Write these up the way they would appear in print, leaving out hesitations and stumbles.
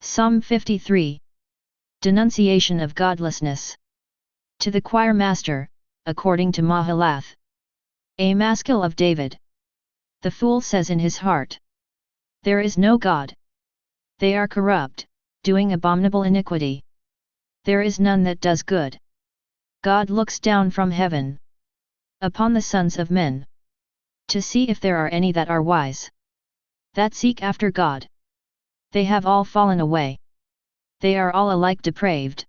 Psalm 53. Denunciation of godlessness. To the choir master, according to Mahalath. A Maskil of David. The fool says in his heart, there is no God. They are corrupt, doing abominable iniquity. There is none that does good. God looks down from heaven upon the sons of men, to see if there are any that are wise, that seek after God. They have all fallen away. They are all alike depraved.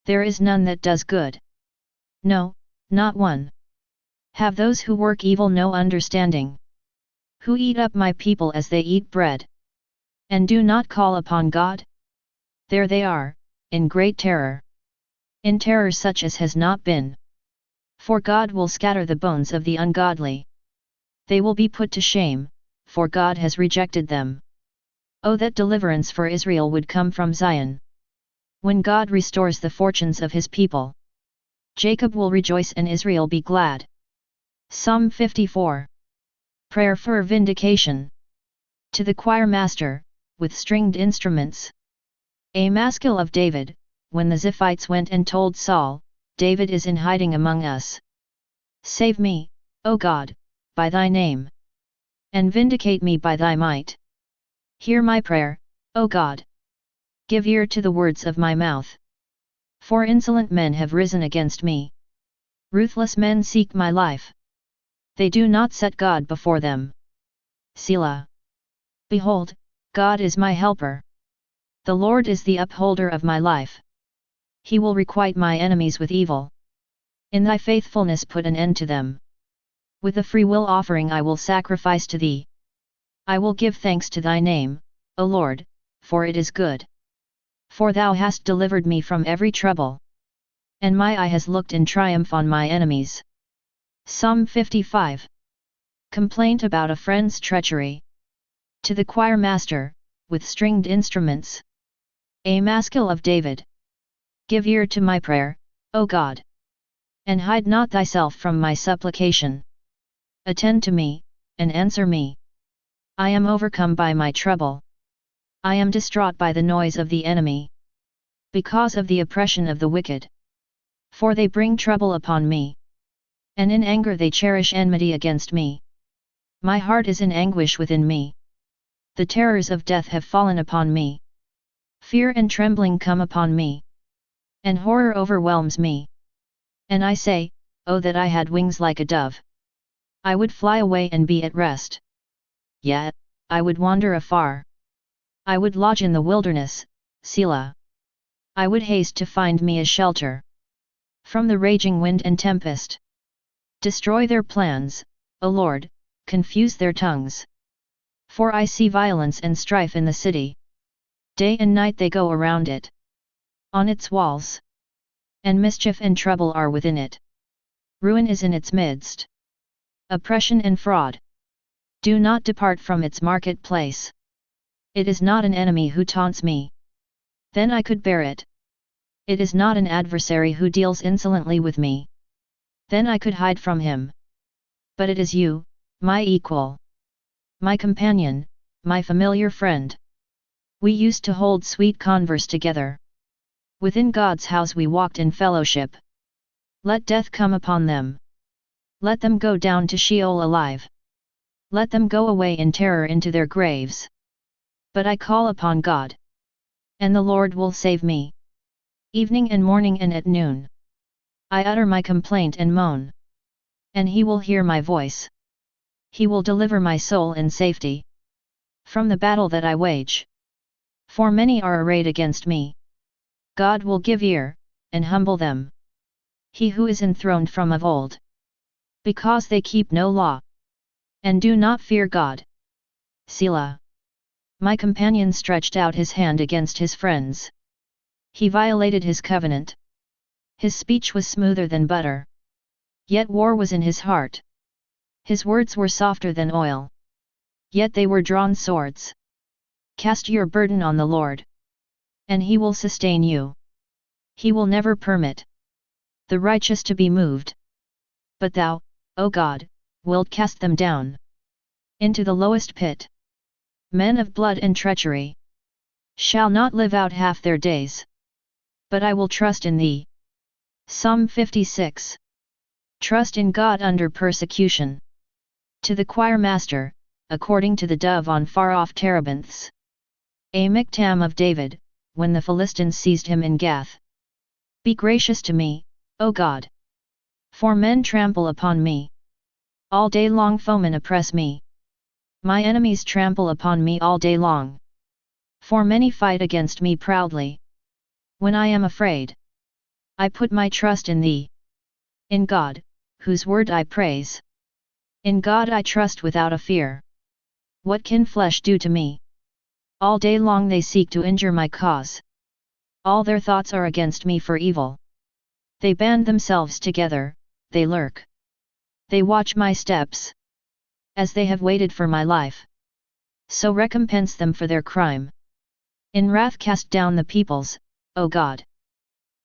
There is none that does good. No, not one. Have those who work evil no understanding? Who eat up my people as they eat bread, and do not call upon God? There they are, in great terror. In terror such as has not been. For God will scatter the bones of the ungodly. They will be put to shame, for God has rejected them. Oh, that deliverance for Israel would come from Zion! When God restores the fortunes of his people, Jacob will rejoice and Israel be glad. Psalm 54. Prayer for vindication. To the choir master, with stringed instruments. A Maskil of David. When the Ziphites went and told Saul, David is in hiding among us. Save me, O God, by thy name, and vindicate me by thy might. Hear my prayer, O God. Give ear to the words of my mouth. For insolent men have risen against me. Ruthless men seek my life. They do not set God before them. Selah. Behold, God is my helper. The Lord is the upholder of my life. He will requite my enemies with evil. In thy faithfulness put an end to them. With a freewill offering I will sacrifice to thee. I will give thanks to thy name, O Lord, for it is good. For thou hast delivered me from every trouble, and my eye has looked in triumph on my enemies. Psalm 55. Complaint about a friend's treachery. To the choir master, with stringed instruments. A Maskil of David. Give ear to my prayer, O God, and hide not thyself from my supplication. Attend to me, and answer me. I am overcome by my trouble. I am distraught by the noise of the enemy, because of the oppression of the wicked. For they bring trouble upon me, and in anger they cherish enmity against me. My heart is in anguish within me. The terrors of death have fallen upon me. Fear and trembling come upon me, and horror overwhelms me. And I say, oh, that I had wings like a dove! I would fly away and be at rest. Yet, I would wander afar. I would lodge in the wilderness, Selah. I would haste to find me a shelter from the raging wind and tempest. Destroy their plans, O Lord, confuse their tongues. For I see violence and strife in the city. Day and night they go around it, on its walls. And mischief and trouble are within it. Ruin is in its midst. Oppression and fraud do not depart from its marketplace. It is not an enemy who taunts me. Then I could bear it. It is not an adversary who deals insolently with me. Then I could hide from him. But it is you, my equal, my companion, my familiar friend. We used to hold sweet converse together. Within God's house we walked in fellowship. Let death come upon them. Let them go down to Sheol alive. Let them go away in terror into their graves. But I call upon God, and the Lord will save me. Evening and morning and at noon, I utter my complaint and moan, and he will hear my voice. He will deliver my soul in safety from the battle that I wage. For many are arrayed against me. God will give ear, and humble them. He who is enthroned from of old. Because they keep no law, and do not fear God. Selah. My companion stretched out his hand against his friends. He violated his covenant. His speech was smoother than butter. Yet war was in his heart. His words were softer than oil. Yet they were drawn swords. Cast your burden on the Lord, and he will sustain you. He will never permit the righteous to be moved. But thou, O God, wilt cast them down into the lowest pit. Men of blood and treachery, shall not live out half their days. But I will trust in thee. Psalm 56. Trust in God under persecution. To the choir master, according to the dove on far-off terebinths. A miktam of David, when the Philistines seized him in Gath. Be gracious to me, O God. For men trample upon me. All day long foemen oppress me. My enemies trample upon me all day long. For many fight against me proudly. When I am afraid, I put my trust in thee. In God, whose word I praise. In God I trust without a fear. What can flesh do to me? All day long they seek to injure my cause. All their thoughts are against me for evil. They band themselves together, they lurk. They watch my steps. As they have waited for my life, so recompense them for their crime. In wrath cast down the peoples, O God.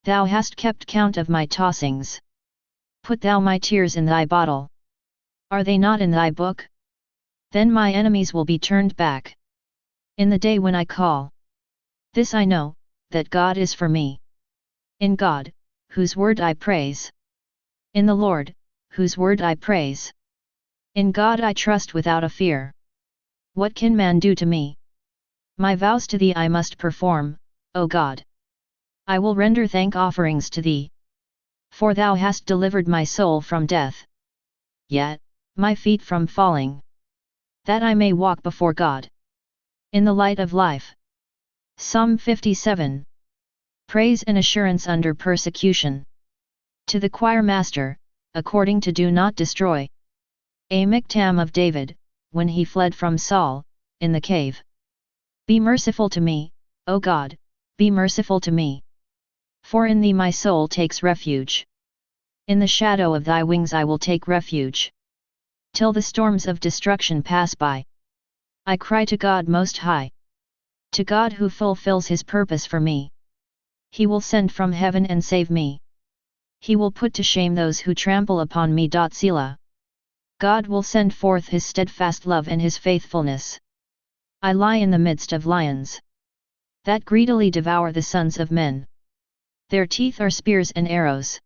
Thou hast kept count of my tossings. Put thou my tears in thy bottle. Are they not in thy book? Then my enemies will be turned back. In the day when I call. This I know, that God is for me. In God, whose word I praise. In the Lord, whose word I praise. In God I trust without a fear. What can man do to me? My vows to thee I must perform, O God. I will render thank offerings to thee. For thou hast delivered my soul from death. Yet, my feet from falling. That I may walk before God. In the light of life. Psalm 57. Praise and assurance under persecution. To the choir master, according to do not destroy. A miktam of David, when he fled from Saul, in the cave. Be merciful to me, O God, be merciful to me. For in thee my soul takes refuge. In the shadow of thy wings I will take refuge. Till the storms of destruction pass by. I cry to God Most High. To God who fulfills his purpose for me. He will send from heaven and save me. He will put to shame those who trample upon me. Selah. God will send forth his steadfast love and his faithfulness. I lie in the midst of lions, that greedily devour the sons of men. Their teeth are spears and arrows.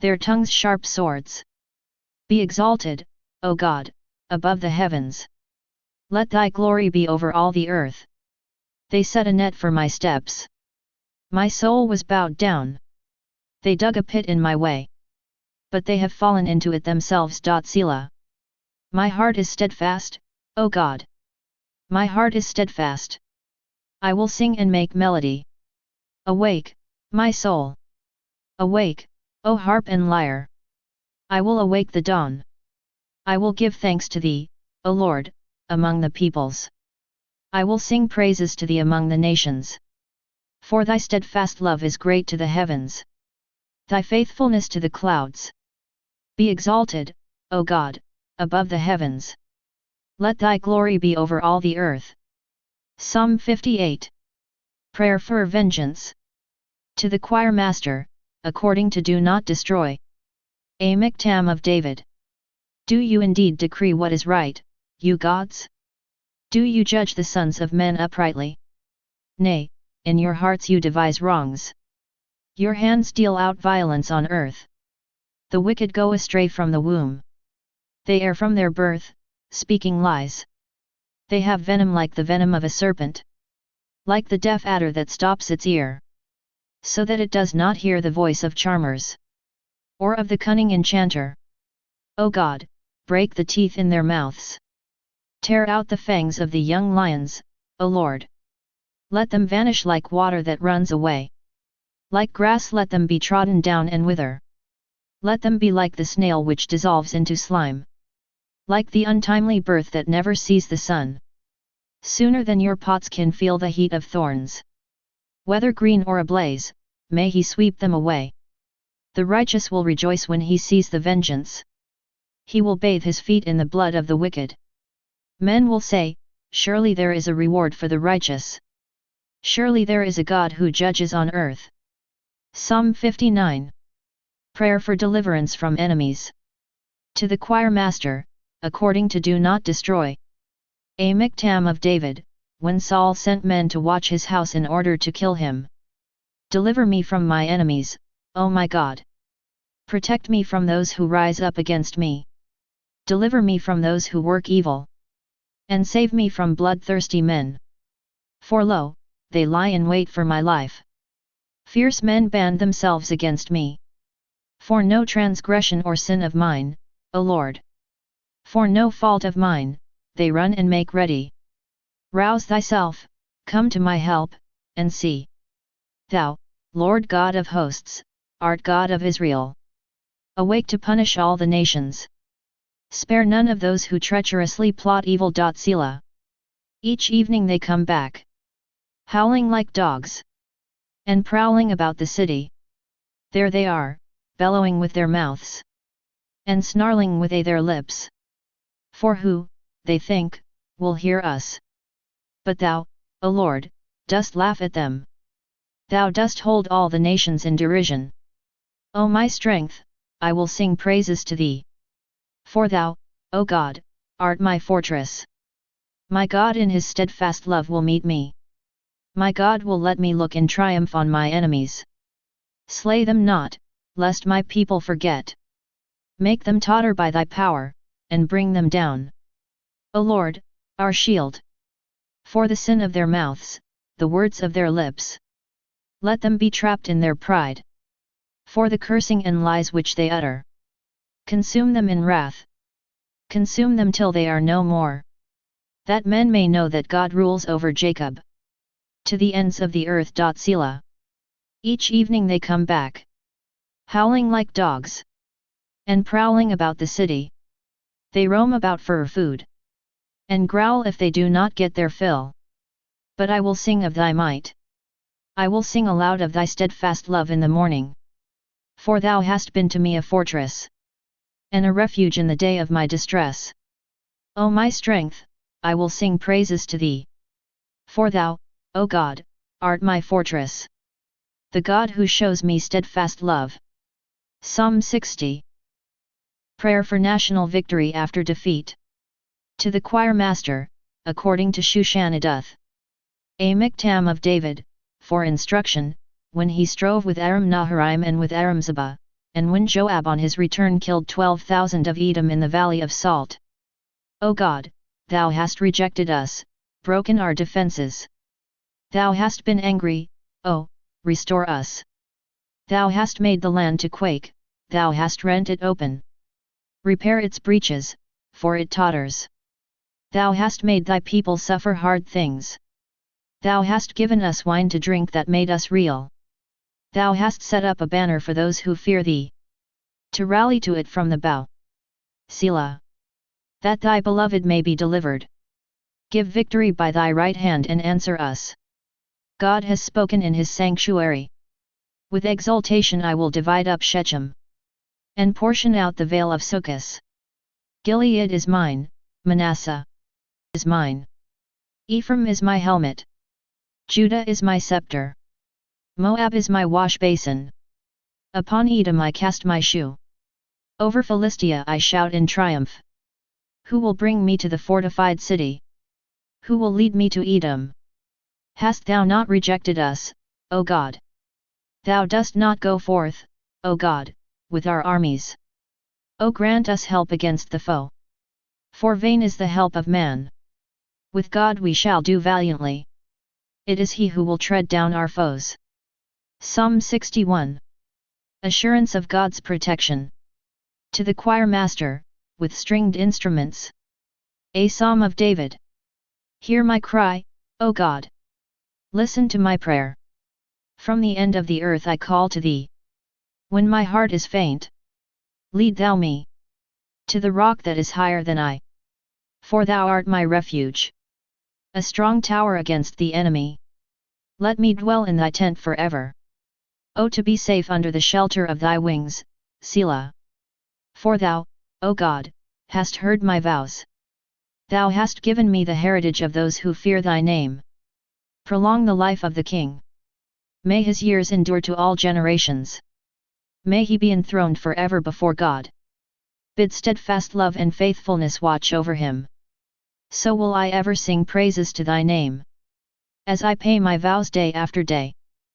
Their tongues sharp swords. Be exalted, O God, above the heavens. Let thy glory be over all the earth. They set a net for my steps. My soul was bowed down. They dug a pit in my way. But they have fallen into it themselves. Selah. My heart is steadfast, O God. My heart is steadfast. I will sing and make melody. Awake, my soul. Awake, O harp and lyre. I will awake the dawn. I will give thanks to thee, O Lord, among the peoples. I will sing praises to thee among the nations. For thy steadfast love is great to the heavens. Thy faithfulness to the clouds. Be exalted, O God, above the heavens. Let thy glory be over all the earth. Psalm 58. Prayer for vengeance. To the choir master, according to do not destroy. A miktam of David. Do you indeed decree what is right, you gods? Do you judge the sons of men uprightly? Nay, in your hearts you devise wrongs. Your hands deal out violence on earth. The wicked go astray from the womb. They err from their birth, speaking lies. They have venom like the venom of a serpent. Like the deaf adder that stops its ear, so that it does not hear the voice of charmers, or of the cunning enchanter. O God, break the teeth in their mouths. Tear out the fangs of the young lions, O Lord. Let them vanish like water that runs away. Like grass let them be trodden down and wither. Let them be like the snail which dissolves into slime. Like the untimely birth that never sees the sun. Sooner than your pots can feel the heat of thorns. Whether green or ablaze, may he sweep them away. The righteous will rejoice when he sees the vengeance. He will bathe his feet in the blood of the wicked. Men will say, surely there is a reward for the righteous. Surely there is a God who judges on earth. Psalm 59. Prayer for deliverance from enemies. To the choir master, according to do not destroy. A miktam of David, when Saul sent men to watch his house in order to kill him. Deliver me from my enemies, O my God. Protect me from those who rise up against me. Deliver me from those who work evil. And save me from bloodthirsty men. For lo, they lie in wait for my life. Fierce men band themselves against me. For no transgression or sin of mine, O Lord. For no fault of mine, they run and make ready. Rouse thyself, come to my help, and see. Thou, Lord God of hosts, art God of Israel. Awake to punish all the nations. Spare none of those who treacherously plot evil. Selah. Each evening they come back, howling like dogs, and prowling about the city. There they are, bellowing with their mouths, and snarling with their lips. For who, they think, will hear us? But thou, O Lord, dost laugh at them. Thou dost hold all the nations in derision. O my strength, I will sing praises to thee. For thou, O God, art my fortress. My God in his steadfast love will meet me. My God will let me look in triumph on my enemies. Slay them not, lest my people forget. Make them totter by thy power, and bring them down. O Lord, our shield. For the sin of their mouths, the words of their lips. Let them be trapped in their pride. For the cursing and lies which they utter. Consume them in wrath. Consume them till they are no more. That men may know that God rules over Jacob. To the ends of the earth. Selah. Each evening they come back, howling like dogs, and prowling about the city. They roam about for food, and growl if they do not get their fill. But I will sing of thy might. I will sing aloud of thy steadfast love in the morning. For thou hast been to me a fortress, and a refuge in the day of my distress. O my strength, I will sing praises to thee. For thou, O God, art my fortress. The God who shows me steadfast love. Psalm 60. Prayer for national victory after defeat. To the choir master, according to Shushanaduth. A miktam of David, for instruction, when he strove with Aram Naharaim and with Aram Zebah, and when Joab on his return killed 12,000 of Edom in the valley of Salt. O God, thou hast rejected us, broken our defences. Thou hast been angry, O, restore us. Thou hast made the land to quake, thou hast rent it open. Repair its breaches, for it totters. Thou hast made thy people suffer hard things. Thou hast given us wine to drink that made us reel. Thou hast set up a banner for those who fear thee, to rally to it from the bow. Selah. That thy beloved may be delivered. Give victory by thy right hand and answer us. God has spoken in his sanctuary. With exultation I will divide up Shechem, and portion out the vale of Succos. Gilead is mine, Manasseh is mine. Ephraim is my helmet. Judah is my scepter. Moab is my wash basin. Upon Edom I cast my shoe. Over Philistia I shout in triumph. Who will bring me to the fortified city? Who will lead me to Edom? Hast thou not rejected us, O God? Thou dost not go forth, O God, with our armies. O grant us help against the foe. For vain is the help of man. With God we shall do valiantly. It is he who will tread down our foes. Psalm 61. Assurance of God's protection. To the choir master, with stringed instruments. A Psalm of David. Hear my cry, O God. Listen to my prayer. From the end of the earth I call to thee. When my heart is faint, lead thou me to the rock that is higher than I. For thou art my refuge, a strong tower against the enemy. Let me dwell in thy tent forever. O to be safe under the shelter of thy wings, Selah. For thou, O God, hast heard my vows. Thou hast given me the heritage of those who fear thy name. Prolong the life of the king. May his years endure to all generations. May he be enthroned forever before God. Bid steadfast love and faithfulness watch over him. So will I ever sing praises to thy name. As I pay my vows day after day,